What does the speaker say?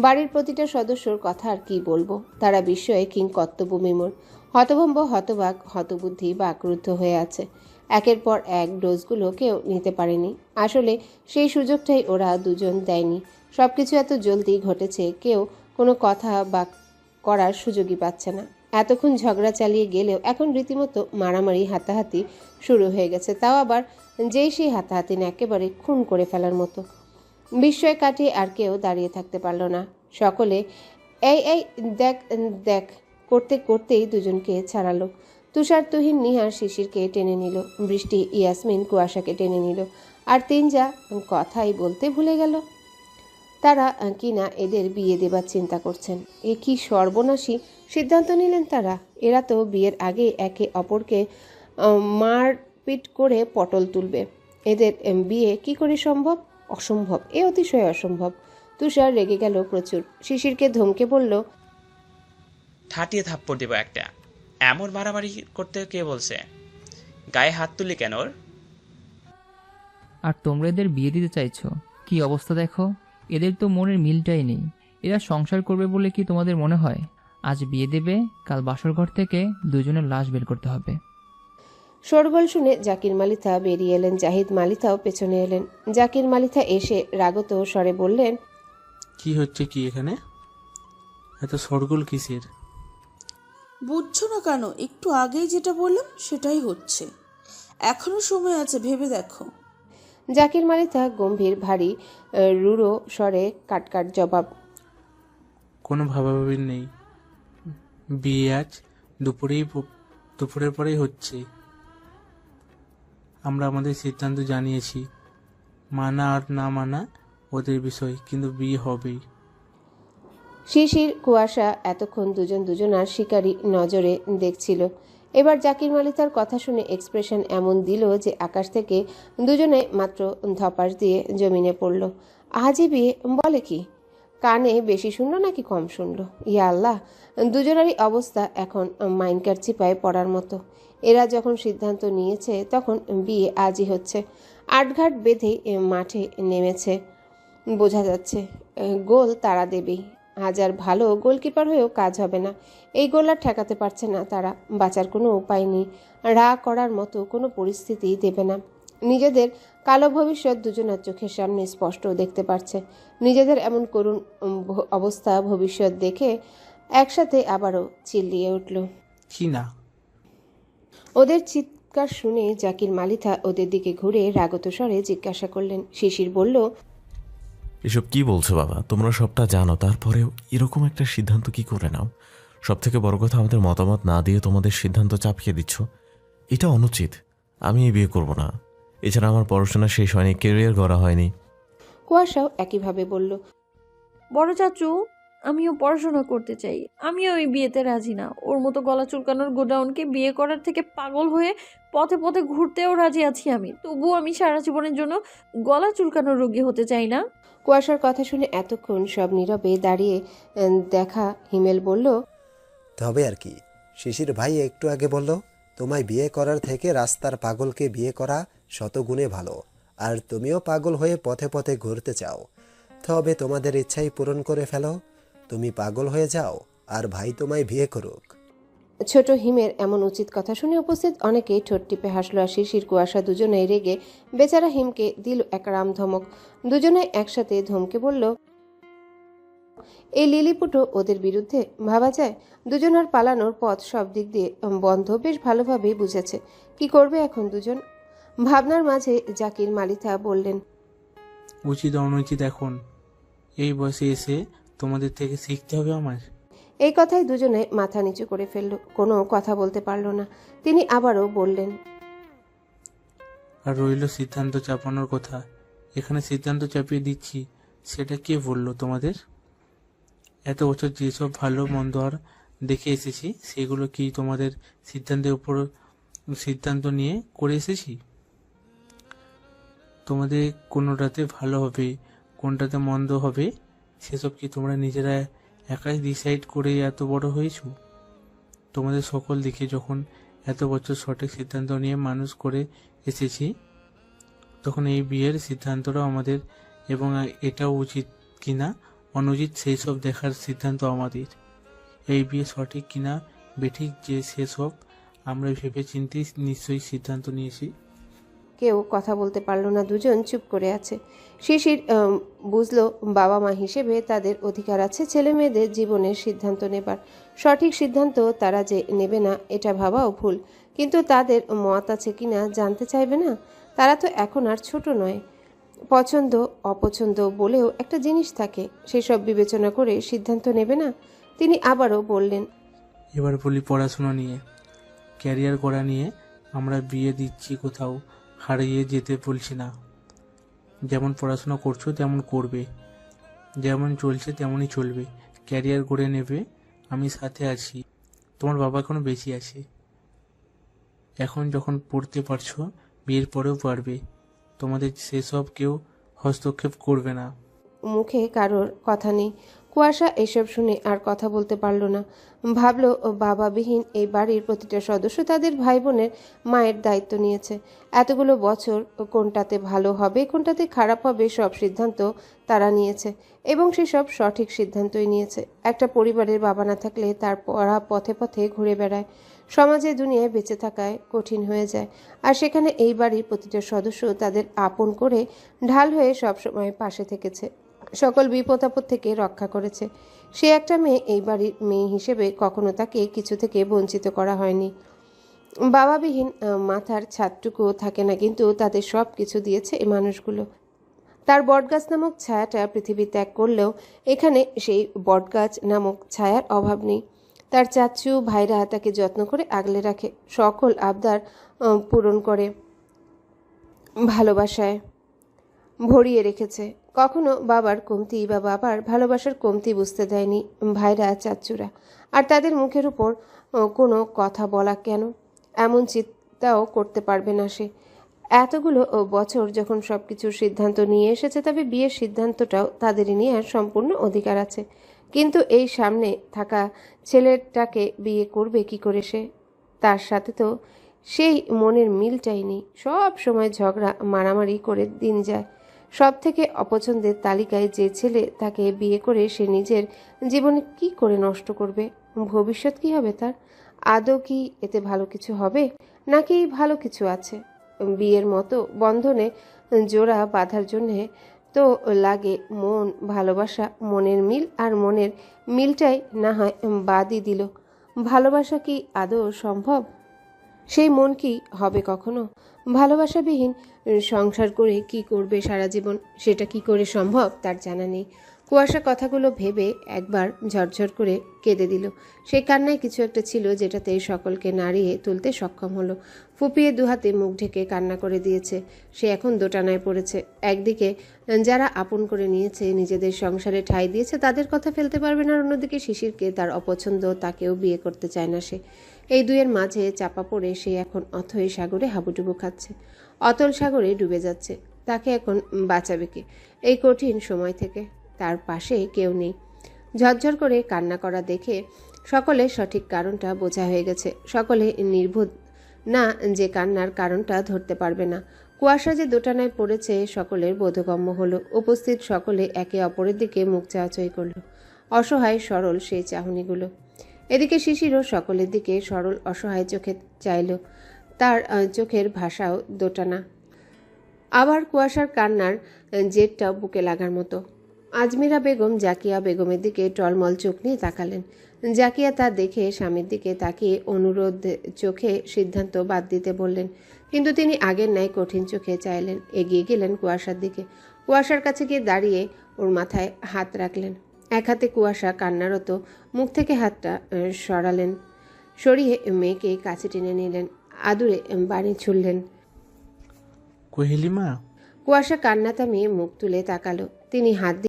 বাড়ির প্রতিটা সদস্যর কথা আর কি বলবো, তারা বিস্ময়ে কিংকর্তব্যবিমূঢ়, হতভম্ব, হতবাক, হতবুদ্ধি বা ক্রুদ্ধ হয়ে আছে। একের পর এক ডোজগুলো কেউ নিতে পারেনি। আসলে সেই সুযোগটাই ওরা দুজন দেয়নি। সবকিছু এত জলদি ঘটেছে, কেউ কোনো কথা বা করার সুযোগই পাচ্ছে না। এতক্ষণ ঝগড়া চালিয়ে গেলেও এখন রীতিমতো মারামারি, হাতাহাতি শুরু হয়ে গেছে। তাও আবার যেই সেই হাতাহাতি না, একেবারে খুন করে ফেলার মতো। বিস্ময় কাটিয়ে আর কেউ দাঁড়িয়ে থাকতে পারল না। সকলে এই এই দেখ দেখ করতে করতেই দুজনকে ছাড়ালো। তুষার, তুহিন, নিহার শিশিরকে টেনে নিল, বৃষ্টি, ইয়াসমিন কুয়াশাকে টেনে নিল, আর তিনজা কথাই বলতে ভুলে গেল। তারা কিনা এদের বিয়ে দেবার চিন্তা করছেন। এ কি সর্বনাশী সিদ্ধান্ত নিলেন তারা! এরা তো বিয়ের আগে একে অপরকে মারপিট করে পটল তুলবে। এদের বিয়ে কি করে সম্ভব? অসম্ভব, এ অতিশয় অসম্ভব। তুষার রেগে গেল প্রচুর। শিশিরকে ধমকে বলল, ঠাটিয়ে থাপ্পড় দেবো একটা। এমন মারামারি করতে কে বলছে? গায়ে হাত তুলি কেন ওর? আর তোমরা এদের বিয়ে দিতে চাইছো? কি অবস্থা দেখো, এদের তো মনের মিলটাই নেই। এরা সংসার করবে বলে কি তোমাদের মনে হয়? আজ বিয়ে দেবে, কাল বাসর ঘর থেকে দুজনের লাশ বের করতে হবে। শোরগোল শুনে জাকির মালিথা বেরিয়ে এলেন, জাহিদ মালিথাও পেছনে এলেন। জাকির মালিথা এসে রাগত স্বরে বললেন, কি হচ্ছে কি এখানে? এত শোরগোল কিসের? বুঝছো না কেন? একটু আগেই যেটা বললাম সেটাই হচ্ছে। এখনো সময় আছে, ভেবে দেখো। জাকির মালিথা গম্ভীর, ভারী, রূঢ় স্বরে কাটকাট জবাব। কোনো ভাবাভাবি নেই। বিয়ে আজ দুপুরের পরেই হচ্ছে। আমরা আমাদের সিদ্ধান্ত জানিয়েছি। মানা আর না মানা ওদের বিষয়, কিন্তু বিয়ে হবেই। শিশির, কুয়াশা এতক্ষণ দুজন দুজনার শিকারী নজরে দেখছিল। এবার জাকির মালিতার কথা শুনে এক্সপ্রেশন এমন দিল যে আকাশ থেকে দুজনে মাত্র ধপাস দিয়ে জমিনে পড়ল। আজই বিয়ে বলে কি? কানে বেশি শুনল নাকি কম শুনল? ইয়া আল্লাহ, দুজনারই অবস্থা এখন মাইনকার চিপায় পড়ার মতো। এরা যখন সিদ্ধান্ত নিয়েছে তখন বিয়ে আজই হচ্ছে। আটঘাট বেঁধে মাঠে নেমেছে। বোঝা যাচ্ছে গোল তারা দেবেই। হাজার ভালো গোলকিপার হয়েও কাজ হবে না। এই গোল আর ঠেকাতে পারছে না তারা। বাঁচার কোনো উপায় নেই। রা করার মতো কোনো পরিস্থিতি দেবে না। নিজেদের কালো ভবিষ্যৎ দুজনের চোখের সামনে স্পষ্ট দেখতে পারছে। নিজেদের এমন করুণ অবস্থা ভবিষ্যৎ দেখে একসাথে আবারও চিল্লিয়ে উঠল। কি না? ওদের চিৎকার শুনে জাকির মালিথা ওদের দিকে ঘুরে রাগত স্বরে জিজ্ঞাসা করলেন। শিশির বলল, এসব কি বলছো বাবা? তোমরা সবটা জানো, তারপরেও এরকম একটা সিদ্ধান্ত কি করে নাও? সব থেকে বড় কথা, আমাদের মতামত না দিয়ে তোমাদের সিদ্ধান্ত চাপিয়ে দিচ্ছ। এটা অনুচিত। আমি এই বিয়ে করব না। এছাড়া আমার পড়াশোনা শেষ হয়নি, কেরিয়ার গড়া হয়নি। কুয়াশাও একইভাবে বলল, বড় চাচু, আমিও পড়াশোনা করতে চাই। আমিও ওই বিয়েতে রাজি না। ওর মতো গলা চুলকানোর গোডাউনকে বিয়ে করার থেকে পাগল হয়ে পথে পথে ঘুরতেও রাজি আছি আমি। তবুও আমি সারা জীবনের জন্য গলা চুলকানোর রোগী হতে চাই না। কুয়াশার কথা শুনে এতক্ষণ সব নীরবে দাঁড়িয়ে দেখা হিমেল বলল, তবে আর কি, শিশির ভাই একটু আগে বলল তোমায় বিয়ে করার থেকে রাস্তার পাগলকে বিয়ে করা শতগুণে ভালো। আর তুমিও পাগল হয়ে পথে পথে ঘুরতে চাও, তবে তোমাদের ইচ্ছাই পূরণ করে ফেলো। তুমি পাগল হয়ে যাও আর ভাই তোমায় বিয়ে করুক। ছোট হিমের এমন উচিত কথা শুনে উপস্থিত অনেকেই ঠোঁট টিপে হাসলো। আর শিশির, কুয়াশা দুজনেই রেগে বেচারা হিমকে দিল এক রাম ধমক। দুজনে একসাথে ধমকে বলল, এই লিলিপুটো ওদের বিরুদ্ধে ভাবা যায়? দুজনের পালানোর পথ সব দিক দিয়ে বন্ধ বেশ ভালোভাবেই বুঝেছে। কি করবে এখন দুজন? ভাবনার মাঝে জাকির মালিথা বললেন, উচিত অনুচিত এখন এই বয়সে এসে তোমাদের থেকে শিখতে হবে আমার। এই কথাই দুজনে মাথা নিচু করে ফেলল। কোনো কথা বলতে পারল না। তিনি আবারও বললেন, আর রইল সিদ্ধান্ত চাপানোর কথা। এখানে সিদ্ধান্ত চাপিয়ে দিচ্ছি, সেটা কে বললো তোমাদের? এত বছর যেসব ভালো মন্দ আর দেখে এসেছি, সেগুলো কি তোমাদের সিদ্ধান্তের উপর সিদ্ধান্ত নিয়ে করে এসেছি? তোমাদের কোনোটাতে ভালো হবে, কোনটাতে মন্দ হবে, সেসব কি তোমরা নিজেরা একাই ডিসাইড করে এত বড় হয়েছো? তোমাদের সকল দিকে যখন এত বছর সঠিক সিদ্ধান্ত নিয়ে মানুষ করে এসেছি, তখন এই বিয়ের সিদ্ধান্তটাও আমাদের, এবং এটাও উচিত কিনা অনুচিত সেই সব দেখার সিদ্ধান্ত আমাদের। এই বিয়ে সঠিক কিনা বেঠিক যে সেসব আমরা ভেবে চিন্তে নিশ্চয়ই সিদ্ধান্ত নিয়েছি। কেউ কথা বলতে পারলো না, দুজন চুপ করে আছে। শিশির বুঝলো বাবা মা হিসেবে তাদের অধিকার আছে ছেলে মেয়েদের জীবনের সিদ্ধান্ত নেবার। সঠিক সিদ্ধান্ত তারা যে নেবে না এটা ভাবাও ভুল, কিন্তু তাদের মত আছে কিনা জানতে চাইবে না? তারা তো এখন আর ছোট নয়। পছন্দ অপছন্দ বলেও একটা জিনিস থাকে, সেসব বিবেচনা করে সিদ্ধান্ত নেবে না? তিনি আবারও বললেন, এবার বলি পড়াশোনা নিয়ে, ক্যারিয়ার করা নিয়ে। আমরা বিয়ে দিচ্ছি, কোথাও হারিয়ে যেতে বলছি না। যেমন পড়াশোনা করছো তেমন করবে, যেমন চলছে তেমনই চলবে, ক্যারিয়ার করে নেবে। আমি সাথে আছি। তোমার বাবা এখনো বেঁচে আছে, এখন যখন পড়তে পারছো বিয়ের পরেও পারবে। তোমাদের সেসব কেউ হস্তক্ষেপ করবে না। মুখে কারোর কথা নেই। কুয়াশা এসব শুনে আর কথা বলতে পারল না। ভাবলো বাবাবিহীন এই বাড়ির প্রতিটা সদস্য তাদের ভাই বোনের মায়ের দায়িত্ব নিয়েছে। এতগুলো বছর কোনটাতে ভালো হবে কোনটাতে খারাপ হবে সব সিদ্ধান্ত তারা নিয়েছে, এবং সেসব সঠিক সিদ্ধান্তই নিয়েছে। একটা পরিবারের বাবা না থাকলে তার পড়া পথে পথে ঘুরে বেড়ায়, সমাজে দুনিয়ায় বেঁচে থাকায় কঠিন হয়ে যায়। আর সেখানে এই বাড়ির প্রতিটা সদস্য তাদের আপন করে ঢাল হয়ে সবসময় পাশে থেকেছে, সকল বিপদ আপদ থেকে রক্ষা করেছে। সে একটা মেয়ে, এই বাড়ির মেয়ে হিসেবে কখনো তাকে কিছু থেকে বঞ্চিত করা হয়নি। বাবাবিহীন মাথার ছাদটুকুও থাকে না, কিন্তু তাদের সব কিছু দিয়েছে এই মানুষগুলো। তার বটগাছ নামক ছায়াটা পৃথিবী ত্যাগ করলেও এখানে সেই বটগাছ নামক ছায়ার অভাব নেই। তার চাচু ভাইরা তাকে যত্ন করে আগলে রাখে, সকল আবদার পূরণ করে, ভালোবাসায় ভরিয়ে রেখেছে। কখনো বাবার কমতি বা বাবার ভালোবাসার কমতি বুঝতে দেয়নি ভাইরা চাচুরা। আর তাদের মুখের উপর কোনো কথা বলা কেন এমন চিন্তাও করতে পারবে না সে। এতগুলো বছর যখন সব কিছুর সিদ্ধান্ত নিয়ে এসেছে, তবে বিয়ের সিদ্ধান্তটাও তাদেরই নেওয়ার সম্পূর্ণ অধিকার আছে। কিন্তু এই সামনে থাকা ছেলেটাকে বিয়ে করবে কি করে সে? তার সাথে তো সেই মনের মিলটাই নেই। সব সময় ঝগড়া মারামারি করে দিন যায়। সব থেকে অপছন্দের তালিকায় যে ছেলে তাকে বিয়ে করে সে নিজের জীবনে কি করে নষ্ট করবে? ভবিষ্যৎ কি হবে তার? আদৌ কি এতে ভালো কিছু হবে, নাকি ভালো কিছু আছে? বিয়ের মতো বন্ধনে জোড়া বাঁধার জন্যে তো লাগে মন, ভালোবাসা, মনের মিল। আর মনের মিলটাই না হয় বাদই দিল। ভালোবাসা কি আদৌ সম্ভব? সেই মন কি হবে কখনো? ভালোবাসাবিহীন সংসার করে কি করবে সারা জীবন, সেটা কি করে সম্ভব তার জানা নেই। কুয়াশা কথাগুলো ভেবে একবার ঝরঝর করে কেঁদে দিল। সেই কান্নায় কিছু একটা ছিল যেটাতে সকলকে নাড়িয়ে তুলতে সক্ষম হলো। ফুপিয়ে দুহাতে মুখ ঢেকে কান্না করে দিয়েছে। সে এখন দোটানায় পড়েছে। একদিকে যারা আপন করে নিয়েছে, নিজেদের সংসারে ঠাঁই দিয়েছে, তাদের কথা ফেলতে পারবে না, আর অন্যদিকে শিশিরকে তার অপছন্দ, তাকেও বিয়ে করতে চায় না সে। এই দুয়ের মাঝে চাপা পড়ে সে এখন অথই সাগরে হাবুডুবু খাচ্ছে, অতল সাগরে ডুবে যাচ্ছে। তাকে এখন বাঁচাবে কে এই কঠিন সময় থেকে? তার পাশে কেউ নেই। ঝরঝর করে কান্না করা দেখে সকলে সঠিক কারণটা বোঝা হয়ে গেছে। সকলে নির্বোধ না যে কান্নার কারণটা ধরতে পারবে না। কুয়াশা যে দোটানায় পড়েছে সকলের বোধগম্য হলো। উপস্থিত সকলে একে অপরের দিকে মুখ চাওয়াচাই করলো, অসহায় সরল সেই চাহনিগুলো। এদিকে শিশিরও সকলের দিকে সরল অসহায় চোখে চাইল, তার চোখের ভাষাও দোটানা। আবার কুয়াশার কান্নার জেরটাও বুকে লাগার মতো। আজমিরা বেগম জাকিয়া বেগমের দিকে টলমল চোখ নিয়ে তাকালেন। জাকিয়া তা দেখে স্বামীর দিকে তাকিয়ে অনুরোধ চোখে সিদ্ধান্ত বাদ দিতে বললেন, কিন্তু তিনি আগের ন্যায় কঠিন চোখে চাইলেন। এগিয়ে গেলেন কুয়াশার দিকে। কুয়াশার কাছে গিয়ে দাঁড়িয়ে ওর মাথায় হাত রাখলেন। এক হাতে কুয়াশা কান্নারত, মুখ থেকে হাতটা সরালেন, সরিয়ে মেয়েকে কাছে টেনে নিলেন, আদুরে বাড়ি ছুড়লেন। কোহেলিমা, কুয়াশা কান্না থামিয়ে মুখ তুলে তাকালো। তিনি হাত